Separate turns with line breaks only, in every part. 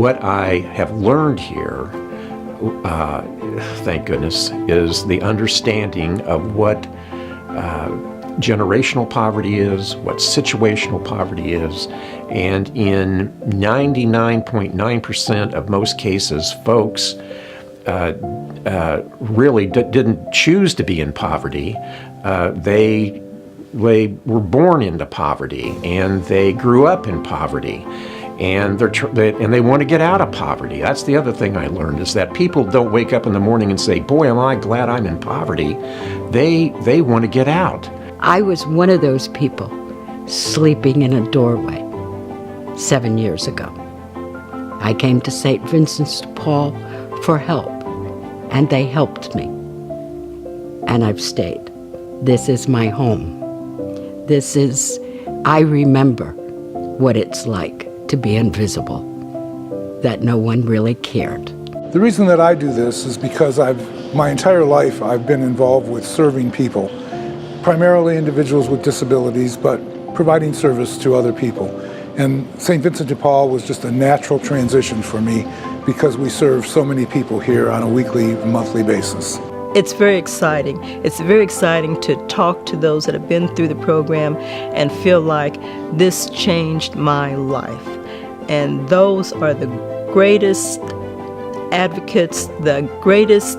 what I have learned here, thank goodness, is the understanding of what generational poverty is, what situational poverty is, and in 99.9% of most cases, folks really didn't choose to be in poverty. They were born into poverty, and they grew up in poverty, and they want to get out of poverty. That's the other thing I learned, is that people don't wake up in the morning and say, boy, am I glad I'm in poverty. They want to get out.
I was one of those people sleeping in a doorway 7 years ago. I came to St. Vincent de Paul for help, and they helped me. And I've stayed. This is my home. I remember what it's like to be invisible, that no one really cared.
The reason that I do this is because my entire life I've been involved with serving people, primarily individuals with disabilities, but providing service to other people. And St. Vincent de Paul was just a natural transition for me because we serve so many people here on a weekly and monthly basis.
It's very exciting. It's very exciting to talk to those that have been through the program and feel like this changed my life. And those are the greatest advocates, the greatest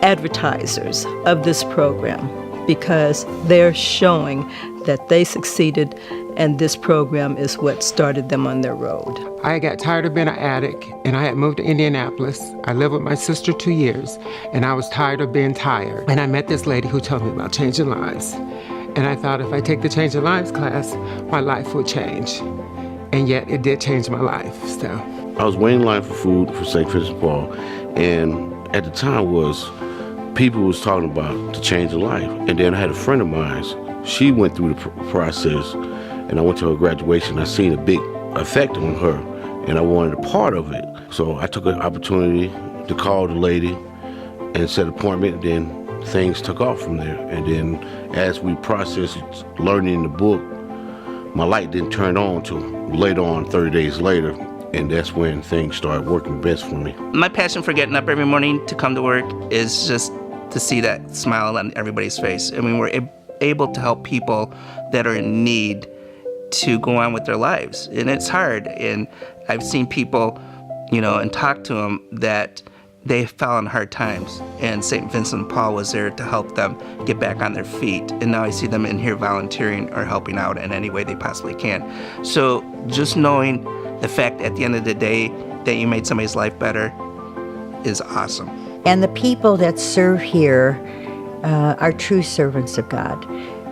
advertisers of this program, because they're showing that they succeeded, and this program is what started them on their road.
I got tired of being an addict, and I had moved to Indianapolis. I lived with my sister 2 years, and I was tired of being tired. And I met this lady who told me about changing lives. And I thought if I take the Changing Lives class, my life would change. And yet it did change my life, so.
I was waiting in line for food for St. Vincent de Paul, and at the time people was talking about the change of life. And then I had a friend of mine, she went through the process, and I went to her graduation. I seen a big effect on her, and I wanted a part of it. So I took an opportunity to call the lady and set an appointment, and then things took off from there. And then as we processed learning the book, my light didn't turn on till later on, 30 days later, and that's when things started working best for me.
My passion for getting up every morning to come to work is just to see that smile on everybody's face. I mean, we're able to help people that are in need to go on with their lives. And it's hard. And I've seen people, and talk to them that they fell on hard times. And St. Vincent de Paul was there to help them get back on their feet. And now I see them in here volunteering or helping out in any way they possibly can. So just knowing the fact at the end of the day that you made somebody's life better is awesome.
And the people that serve here are true servants of God.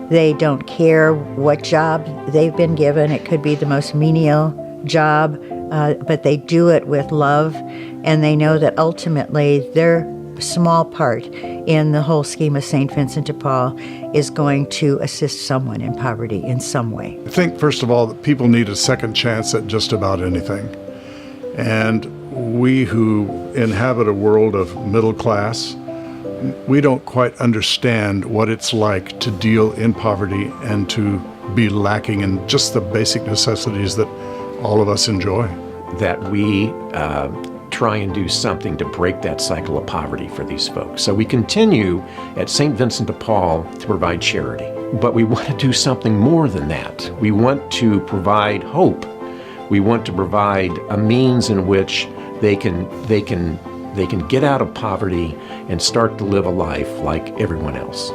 They don't care what job they've been given. It could be the most menial job, but they do it with love, and they know that ultimately their small part in the whole scheme of St. Vincent de Paul is going to assist someone in poverty in some way.
I think, first of all, that people need a second chance at just about anything. And we who inhabit a world of middle class, we don't quite understand what it's like to deal in poverty and to be lacking in just the basic necessities that all of us enjoy.
That we try and do something to break that cycle of poverty for these folks. So we continue at St. Vincent de Paul to provide charity, but we want to do something more than that. We want to provide hope. We want to provide a means in which they can get out of poverty and start to live a life like everyone else.